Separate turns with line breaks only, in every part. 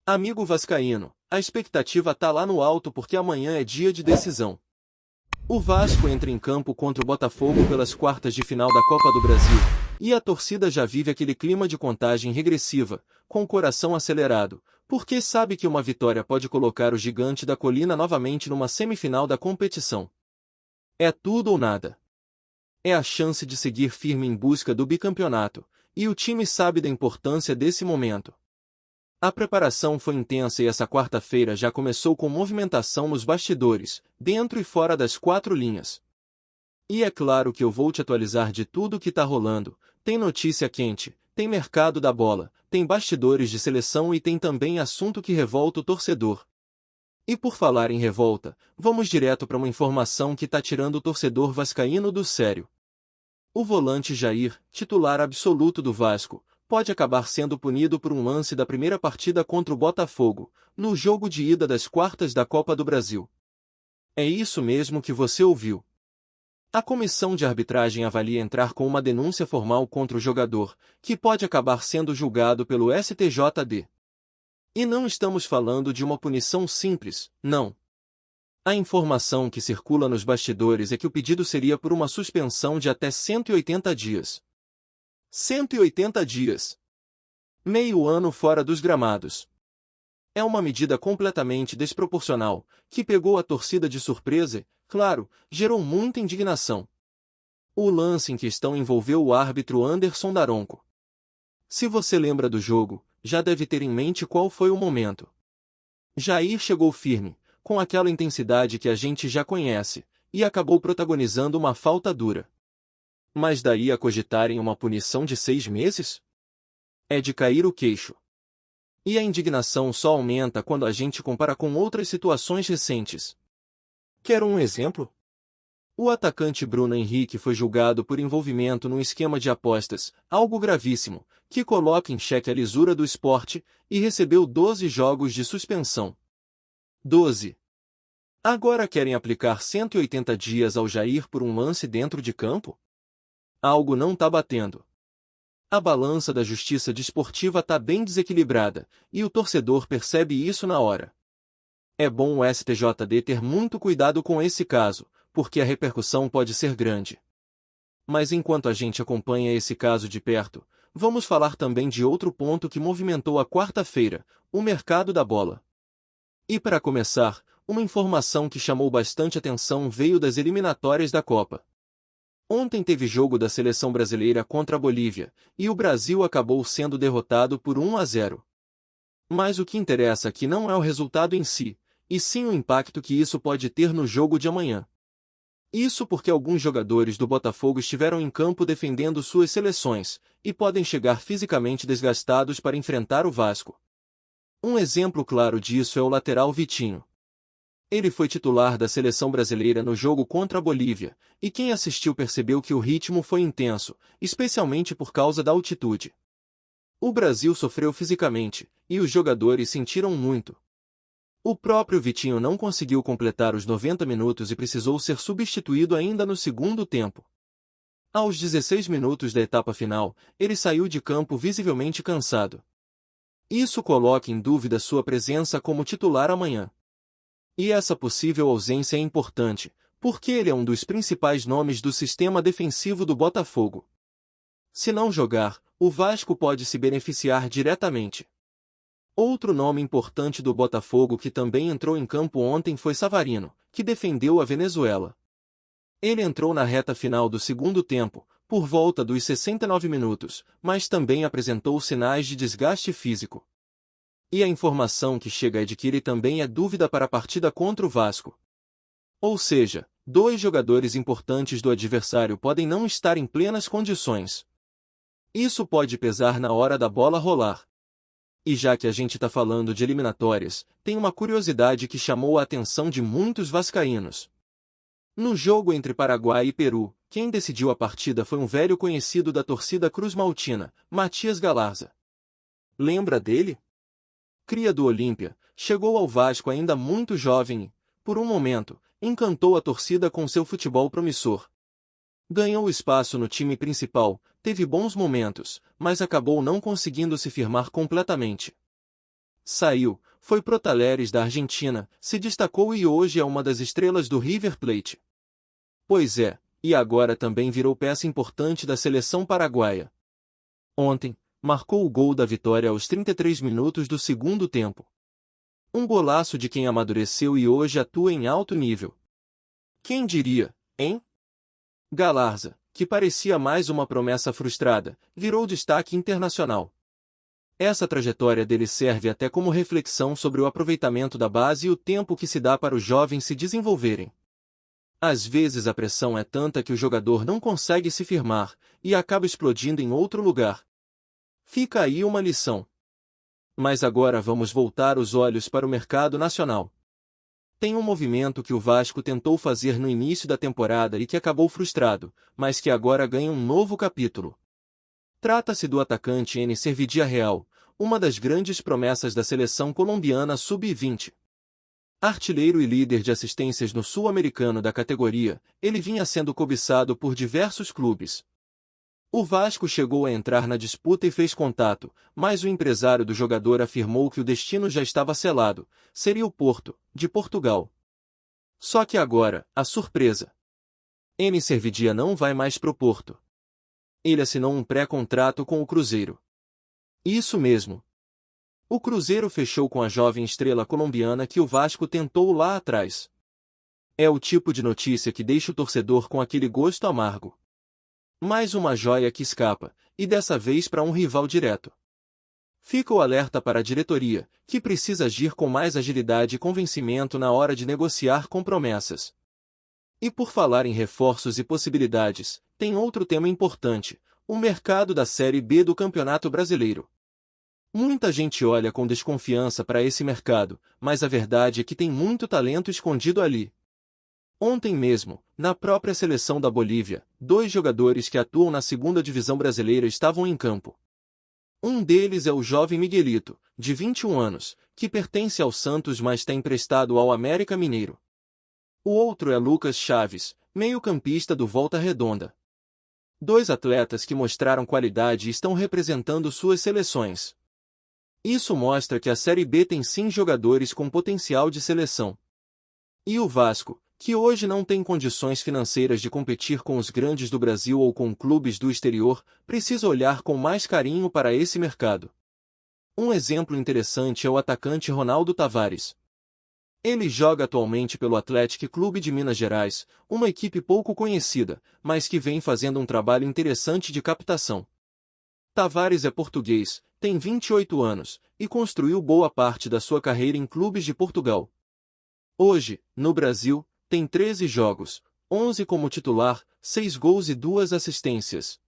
Amigo vascaíno, a expectativa tá lá no alto porque amanhã é dia de decisão. O Vasco entra em campo contra o Botafogo pelas quartas de final da Copa do Brasil, e a torcida já vive aquele clima de contagem regressiva, com o coração acelerado, porque sabe que uma vitória pode colocar o gigante da colina novamente numa semifinal da competição. É tudo ou nada. É a chance de seguir firme em busca do bicampeonato, e o time sabe da importância desse momento. A preparação foi intensa e essa quarta-feira já começou com movimentação nos bastidores, dentro e fora das quatro linhas. E é claro que eu vou te atualizar de tudo o que tá rolando, tem notícia quente, tem mercado da bola, tem bastidores de seleção e tem também assunto que revolta o torcedor. E por falar em revolta, vamos direto para uma informação que tá tirando o torcedor vascaíno do sério. O volante Jair, titular absoluto do Vasco, pode acabar sendo punido por um lance da primeira partida contra o Botafogo, no jogo de ida das quartas da Copa do Brasil. É isso mesmo que você ouviu. A comissão de arbitragem avalia entrar com uma denúncia formal contra o jogador, que pode acabar sendo julgado pelo STJD. E não estamos falando de uma punição simples, não. A informação que circula nos bastidores é que o pedido seria por uma suspensão de até 180 dias. 180 dias. Meio ano fora dos gramados. É uma medida completamente desproporcional, que pegou a torcida de surpresa e, claro, gerou muita indignação. O lance em questão envolveu o árbitro Anderson Daronco. Se você lembra do jogo, já deve ter em mente qual foi o momento. Jair chegou firme, com aquela intensidade que a gente já conhece, e acabou protagonizando uma falta dura. Mas daí a cogitarem uma punição de 6 meses? É de cair o queixo. E a indignação só aumenta quando a gente compara com outras situações recentes. Quer um exemplo? O atacante Bruno Henrique foi julgado por envolvimento num esquema de apostas, algo gravíssimo, que coloca em xeque a lisura do esporte, e recebeu 12 jogos de suspensão. 12. Agora querem aplicar 180 dias ao Jair por um lance dentro de campo? Algo não tá batendo. A balança da justiça desportiva tá bem desequilibrada, e o torcedor percebe isso na hora. É bom o STJD ter muito cuidado com esse caso, porque a repercussão pode ser grande. Mas enquanto a gente acompanha esse caso de perto, vamos falar também de outro ponto que movimentou a quarta-feira, o mercado da bola. E para começar, uma informação que chamou bastante atenção veio das eliminatórias da Copa. Ontem teve jogo da seleção brasileira contra a Bolívia, e o Brasil acabou sendo derrotado por 1-0. Mas o que interessa aqui não é o resultado em si, e sim o impacto que isso pode ter no jogo de amanhã. Isso porque alguns jogadores do Botafogo estiveram em campo defendendo suas seleções, e podem chegar fisicamente desgastados para enfrentar o Vasco. Um exemplo claro disso é o lateral Vitinho. Ele foi titular da seleção brasileira no jogo contra a Bolívia, e quem assistiu percebeu que o ritmo foi intenso, especialmente por causa da altitude. O Brasil sofreu fisicamente, e os jogadores sentiram muito. O próprio Vitinho não conseguiu completar os 90 minutos e precisou ser substituído ainda no segundo tempo. Aos 16 minutos da etapa final, ele saiu de campo visivelmente cansado. Isso coloca em dúvida sua presença como titular amanhã. E essa possível ausência é importante, porque ele é um dos principais nomes do sistema defensivo do Botafogo. Se não jogar, o Vasco pode se beneficiar diretamente. Outro nome importante do Botafogo que também entrou em campo ontem foi Savarino, que defendeu a Venezuela. Ele entrou na reta final do segundo tempo, por volta dos 69 minutos, mas também apresentou sinais de desgaste físico. E a informação que chega é de que ele também é dúvida para a partida contra o Vasco. Ou seja, 2 jogadores importantes do adversário podem não estar em plenas condições. Isso pode pesar na hora da bola rolar. E já que a gente está falando de eliminatórias, tem uma curiosidade que chamou a atenção de muitos vascaínos. No jogo entre Paraguai e Peru, quem decidiu a partida foi um velho conhecido da torcida cruzmaltina, Matias Galarza. Lembra dele? Cria do Olímpia, chegou ao Vasco ainda muito jovem e, por um momento, encantou a torcida com seu futebol promissor. Ganhou espaço no time principal, teve bons momentos, mas acabou não conseguindo se firmar completamente. Saiu, foi pro Talleres da Argentina, se destacou e hoje é uma das estrelas do River Plate. Pois é, e agora também virou peça importante da seleção paraguaia. Ontem, marcou o gol da vitória aos 33 minutos do segundo tempo. Um golaço de quem amadureceu e hoje atua em alto nível. Quem diria, hein? Galarza, que parecia mais uma promessa frustrada, virou destaque internacional. Essa trajetória dele serve até como reflexão sobre o aproveitamento da base e o tempo que se dá para os jovens se desenvolverem. Às vezes a pressão é tanta que o jogador não consegue se firmar, e acaba explodindo em outro lugar. Fica aí uma lição. Mas agora vamos voltar os olhos para o mercado nacional. Tem um movimento que o Vasco tentou fazer no início da temporada e que acabou frustrado, mas que agora ganha um novo capítulo. Trata-se do atacante Enécer Villarreal, uma das grandes promessas da seleção colombiana sub-20. Artilheiro e líder de assistências no Sul-Americano da categoria, ele vinha sendo cobiçado por diversos clubes. O Vasco chegou a entrar na disputa e fez contato, mas o empresário do jogador afirmou que o destino já estava selado, seria o Porto, de Portugal. Só que agora, a surpresa. Enécer Villarreal não vai mais pro Porto. Ele assinou um pré-contrato com o Cruzeiro. Isso mesmo. O Cruzeiro fechou com a jovem estrela colombiana que o Vasco tentou lá atrás. É o tipo de notícia que deixa o torcedor com aquele gosto amargo. Mais uma joia que escapa, e dessa vez para um rival direto. Fica o alerta para a diretoria, que precisa agir com mais agilidade e convencimento na hora de negociar com promessas. E por falar em reforços e possibilidades, tem outro tema importante, o mercado da Série B do Campeonato Brasileiro. Muita gente olha com desconfiança para esse mercado, mas a verdade é que tem muito talento escondido ali. Ontem mesmo, na própria seleção da Bolívia, 2 jogadores que atuam na segunda divisão brasileira estavam em campo. Um deles é o jovem Miguelito, de 21 anos, que pertence ao Santos mas está emprestado ao América Mineiro. O outro é Lucas Chaves, meio-campista do Volta Redonda. 2 atletas que mostraram qualidade e estão representando suas seleções. Isso mostra que a Série B tem sim jogadores com potencial de seleção. E o Vasco, que hoje não tem condições financeiras de competir com os grandes do Brasil ou com clubes do exterior, precisa olhar com mais carinho para esse mercado. Um exemplo interessante é o atacante Ronaldo Tavares. Ele joga atualmente pelo Atlético Clube de Minas Gerais, uma equipe pouco conhecida, mas que vem fazendo um trabalho interessante de captação. Tavares é português, tem 28 anos, e construiu boa parte da sua carreira em clubes de Portugal. Hoje, no Brasil, tem 13 jogos, 11 como titular, 6 gols e 2 assistências.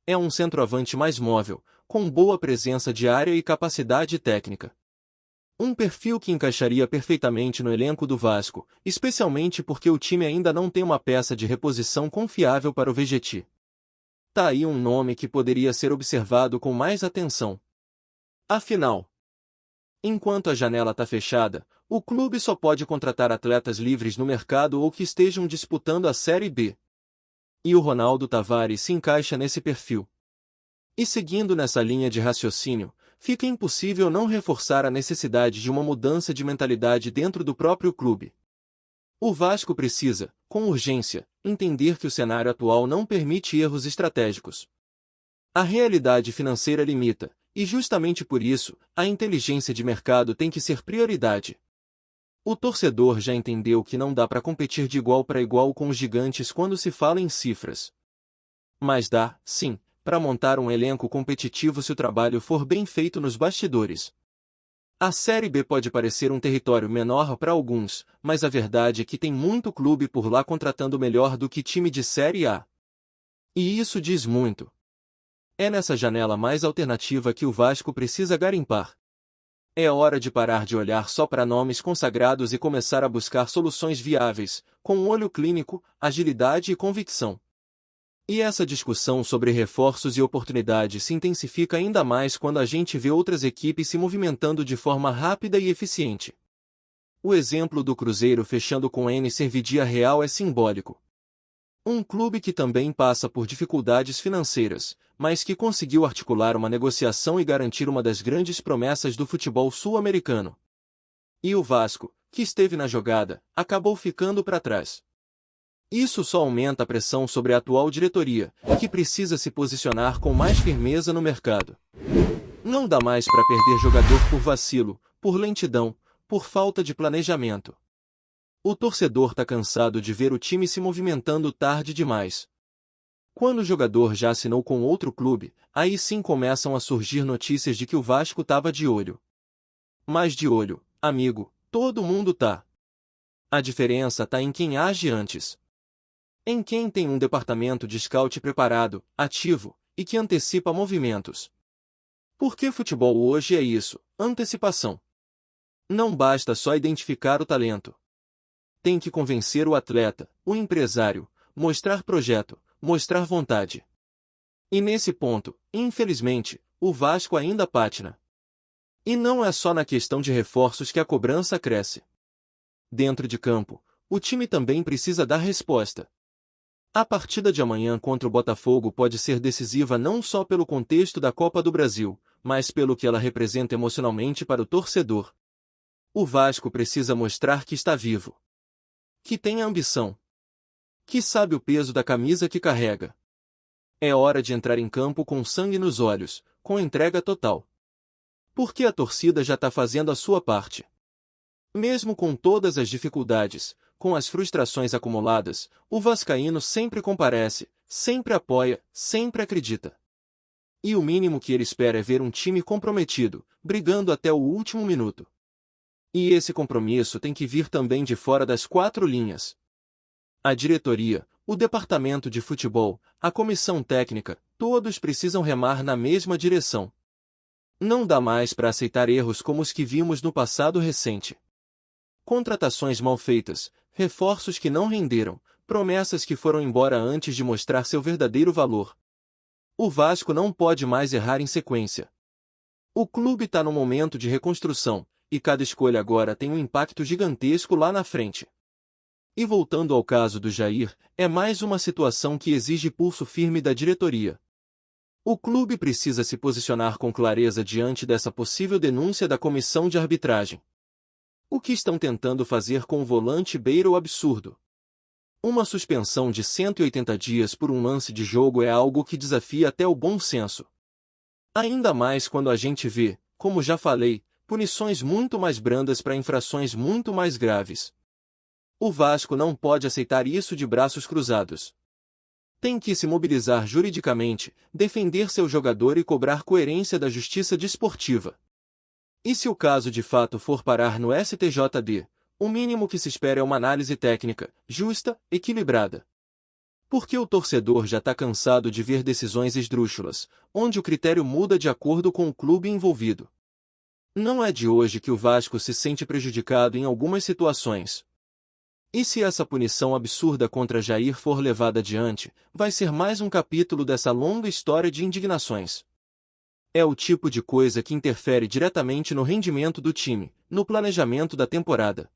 É um centroavante mais móvel, com boa presença de área e capacidade técnica. Um perfil que encaixaria perfeitamente no elenco do Vasco, especialmente porque o time ainda não tem uma peça de reposição confiável para o Vegetti. Tá aí um nome que poderia ser observado com mais atenção. Afinal, enquanto a janela está fechada, o clube só pode contratar atletas livres no mercado ou que estejam disputando a Série B. E o Ronaldo Tavares se encaixa nesse perfil. E seguindo nessa linha de raciocínio, fica impossível não reforçar a necessidade de uma mudança de mentalidade dentro do próprio clube. O Vasco precisa, com urgência, entender que o cenário atual não permite erros estratégicos. A realidade financeira limita, e justamente por isso, a inteligência de mercado tem que ser prioridade. O torcedor já entendeu que não dá para competir de igual para igual com os gigantes quando se fala em cifras. Mas dá, sim, para montar um elenco competitivo se o trabalho for bem feito nos bastidores. A Série B pode parecer um território menor para alguns, mas a verdade é que tem muito clube por lá contratando melhor do que time de Série A. E isso diz muito. É nessa janela mais alternativa que o Vasco precisa garimpar. É hora de parar de olhar só para nomes consagrados e começar a buscar soluções viáveis, com um olho clínico, agilidade e convicção. E essa discussão sobre reforços e oportunidades se intensifica ainda mais quando a gente vê outras equipes se movimentando de forma rápida e eficiente. O exemplo do Cruzeiro fechando com Enécer Villarreal é simbólico. Um clube que também passa por dificuldades financeiras, mas que conseguiu articular uma negociação e garantir uma das grandes promessas do futebol sul-americano. E o Vasco, que esteve na jogada, acabou ficando para trás. Isso só aumenta a pressão sobre a atual diretoria, que precisa se posicionar com mais firmeza no mercado. Não dá mais para perder jogador por vacilo, por lentidão, por falta de planejamento. O torcedor está cansado de ver o time se movimentando tarde demais. Quando o jogador já assinou com outro clube, aí sim começam a surgir notícias de que o Vasco estava de olho. Mas de olho, amigo, todo mundo tá. A diferença está em quem age antes. Em quem tem um departamento de scout preparado, ativo, e que antecipa movimentos. Porque futebol hoje é isso, antecipação. Não basta só identificar o talento. Tem que convencer o atleta, o empresário, mostrar projeto, mostrar vontade. E nesse ponto, infelizmente, o Vasco ainda patina. E não é só na questão de reforços que a cobrança cresce. Dentro de campo, o time também precisa dar resposta. A partida de amanhã contra o Botafogo pode ser decisiva não só pelo contexto da Copa do Brasil, mas pelo que ela representa emocionalmente para o torcedor. O Vasco precisa mostrar que está vivo. Que tem ambição. Que sabe o peso da camisa que carrega. É hora de entrar em campo com sangue nos olhos, com entrega total. Porque a torcida já está fazendo a sua parte. Mesmo com todas as dificuldades, com as frustrações acumuladas, o vascaíno sempre comparece, sempre apoia, sempre acredita. E o mínimo que ele espera é ver um time comprometido, brigando até o último minuto. E esse compromisso tem que vir também de fora das quatro linhas. A diretoria, o departamento de futebol, a comissão técnica, todos precisam remar na mesma direção. Não dá mais para aceitar erros como os que vimos no passado recente. Contratações mal feitas, reforços que não renderam, promessas que foram embora antes de mostrar seu verdadeiro valor. O Vasco não pode mais errar em sequência. O clube está num momento de reconstrução, e cada escolha agora tem um impacto gigantesco lá na frente. E voltando ao caso do Jair, é mais uma situação que exige pulso firme da diretoria. O clube precisa se posicionar com clareza diante dessa possível denúncia da comissão de arbitragem. O que estão tentando fazer com o volante beira o absurdo. Uma suspensão de 180 dias por um lance de jogo é algo que desafia até o bom senso. Ainda mais quando a gente vê, como já falei, punições muito mais brandas para infrações muito mais graves. O Vasco não pode aceitar isso de braços cruzados. Tem que se mobilizar juridicamente, defender seu jogador e cobrar coerência da justiça desportiva. E se o caso de fato for parar no STJD, o mínimo que se espera é uma análise técnica, justa, equilibrada. Porque o torcedor já está cansado de ver decisões esdrúxulas, onde o critério muda de acordo com o clube envolvido. Não é de hoje que o Vasco se sente prejudicado em algumas situações. E se essa punição absurda contra Jair for levada adiante, vai ser mais um capítulo dessa longa história de indignações. É o tipo de coisa que interfere diretamente no rendimento do time, no planejamento da temporada.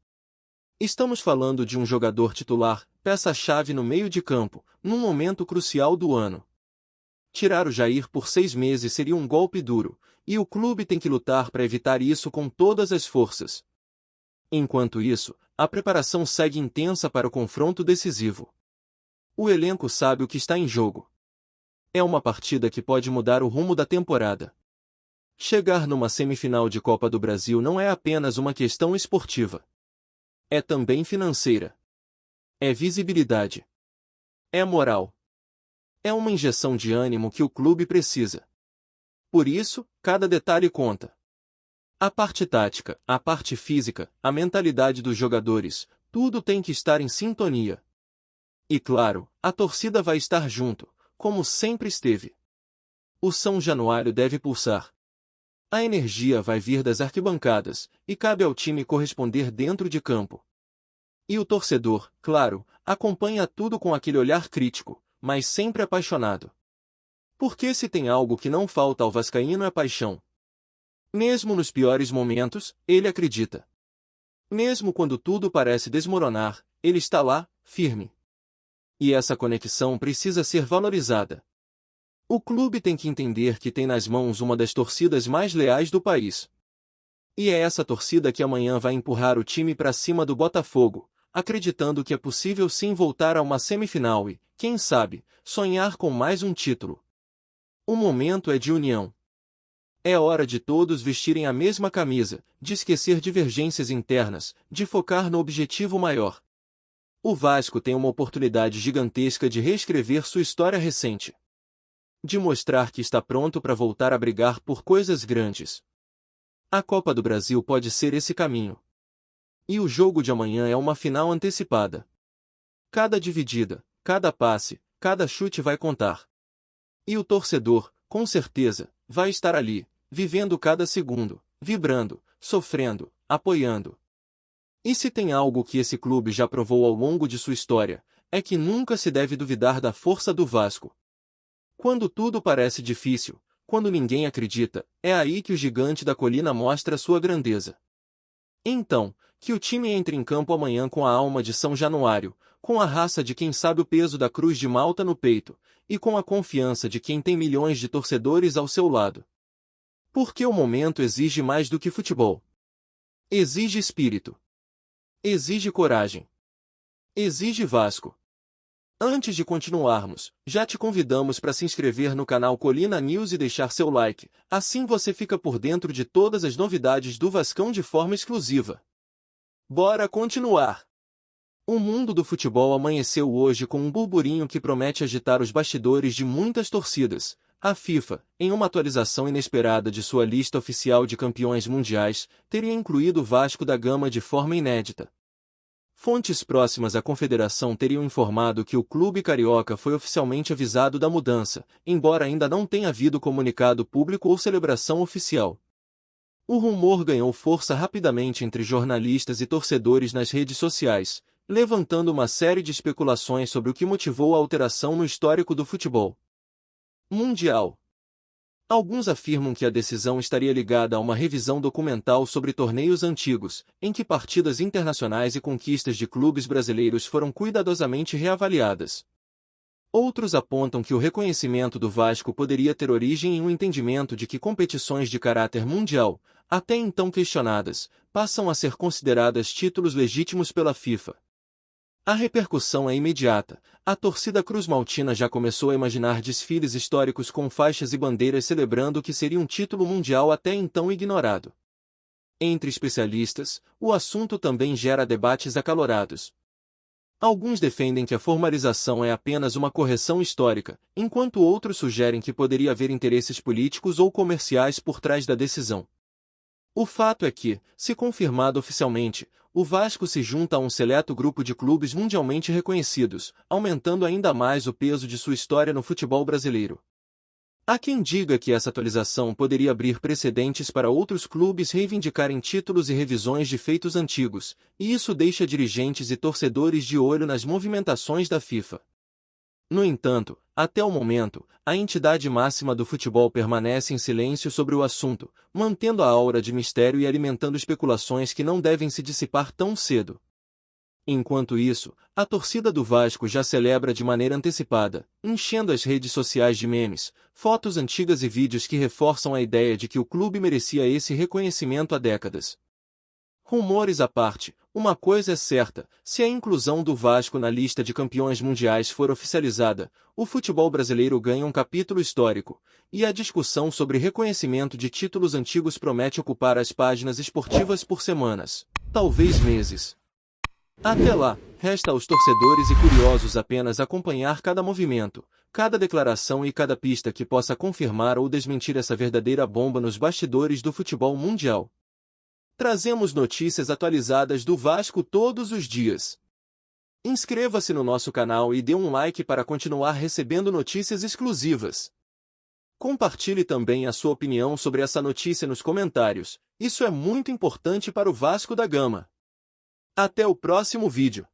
Estamos falando de um jogador titular, peça-chave no meio de campo, num momento crucial do ano. Tirar o Jair por 6 meses seria um golpe duro, e o clube tem que lutar para evitar isso com todas as forças. Enquanto isso, a preparação segue intensa para o confronto decisivo. O elenco sabe o que está em jogo. É uma partida que pode mudar o rumo da temporada. Chegar numa semifinal de Copa do Brasil não é apenas uma questão esportiva. É também financeira. É visibilidade. É moral. É uma injeção de ânimo que o clube precisa. Por isso, cada detalhe conta. A parte tática, a parte física, a mentalidade dos jogadores, tudo tem que estar em sintonia. E claro, a torcida vai estar junto, como sempre esteve. O São Januário deve pulsar. A energia vai vir das arquibancadas, e cabe ao time corresponder dentro de campo. E o torcedor, claro, acompanha tudo com aquele olhar crítico, mas sempre apaixonado. Porque se tem algo que não falta ao vascaíno é paixão. Mesmo nos piores momentos, ele acredita. Mesmo quando tudo parece desmoronar, ele está lá, firme. E essa conexão precisa ser valorizada. O clube tem que entender que tem nas mãos uma das torcidas mais leais do país. E é essa torcida que amanhã vai empurrar o time para cima do Botafogo, acreditando que é possível sim voltar a uma semifinal e, quem sabe, sonhar com mais um título. O momento é de união. É hora de todos vestirem a mesma camisa, de esquecer divergências internas, de focar no objetivo maior. O Vasco tem uma oportunidade gigantesca de reescrever sua história recente. De mostrar que está pronto para voltar a brigar por coisas grandes. A Copa do Brasil pode ser esse caminho. E o jogo de amanhã é uma final antecipada. Cada dividida, cada passe, cada chute vai contar. E o torcedor, com certeza, vai estar ali, vivendo cada segundo, vibrando, sofrendo, apoiando. E se tem algo que esse clube já provou ao longo de sua história, é que nunca se deve duvidar da força do Vasco. Quando tudo parece difícil, quando ninguém acredita, é aí que o gigante da colina mostra sua grandeza. Então, que o time entre em campo amanhã com a alma de São Januário, com a raça de quem sabe o peso da cruz de Malta no peito, e com a confiança de quem tem milhões de torcedores ao seu lado. Porque o momento exige mais do que futebol. Exige espírito. Exige coragem. Exige Vasco. Antes de continuarmos, já te convidamos para se inscrever no canal Colina News e deixar seu like, assim você fica por dentro de todas as novidades do Vascão de forma exclusiva. Bora continuar! O mundo do futebol amanheceu hoje com um burburinho que promete agitar os bastidores de muitas torcidas. A FIFA, em uma atualização inesperada de sua lista oficial de campeões mundiais, teria incluído o Vasco da Gama de forma inédita. Fontes próximas à confederação teriam informado que o clube carioca foi oficialmente avisado da mudança, embora ainda não tenha havido comunicado público ou celebração oficial. O rumor ganhou força rapidamente entre jornalistas e torcedores nas redes sociais, levantando uma série de especulações sobre o que motivou a alteração no histórico do futebol mundial. Alguns afirmam que a decisão estaria ligada a uma revisão documental sobre torneios antigos, em que partidas internacionais e conquistas de clubes brasileiros foram cuidadosamente reavaliadas. Outros apontam que o reconhecimento do Vasco poderia ter origem em um entendimento de que competições de caráter mundial, até então questionadas, passam a ser consideradas títulos legítimos pela FIFA. A repercussão é imediata. A torcida cruzmaltina já começou a imaginar desfiles históricos com faixas e bandeiras celebrando o que seria um título mundial até então ignorado. Entre especialistas, o assunto também gera debates acalorados. Alguns defendem que a formalização é apenas uma correção histórica, enquanto outros sugerem que poderia haver interesses políticos ou comerciais por trás da decisão. O fato é que, se confirmado oficialmente, o Vasco se junta a um seleto grupo de clubes mundialmente reconhecidos, aumentando ainda mais o peso de sua história no futebol brasileiro. Há quem diga que essa atualização poderia abrir precedentes para outros clubes reivindicarem títulos e revisões de feitos antigos, e isso deixa dirigentes e torcedores de olho nas movimentações da FIFA. No entanto, até o momento, a entidade máxima do futebol permanece em silêncio sobre o assunto, mantendo a aura de mistério e alimentando especulações que não devem se dissipar tão cedo. Enquanto isso, a torcida do Vasco já celebra de maneira antecipada, enchendo as redes sociais de memes, fotos antigas e vídeos que reforçam a ideia de que o clube merecia esse reconhecimento há décadas. Rumores à parte, uma coisa é certa, se a inclusão do Vasco na lista de campeões mundiais for oficializada, o futebol brasileiro ganha um capítulo histórico, e a discussão sobre reconhecimento de títulos antigos promete ocupar as páginas esportivas por semanas, talvez meses. Até lá, resta aos torcedores e curiosos apenas acompanhar cada movimento, cada declaração e cada pista que possa confirmar ou desmentir essa verdadeira bomba nos bastidores do futebol mundial. Trazemos notícias atualizadas do Vasco todos os dias. Inscreva-se no nosso canal e dê um like para continuar recebendo notícias exclusivas. Compartilhe também a sua opinião sobre essa notícia nos comentários, isso é muito importante para o Vasco da Gama. Até o próximo vídeo.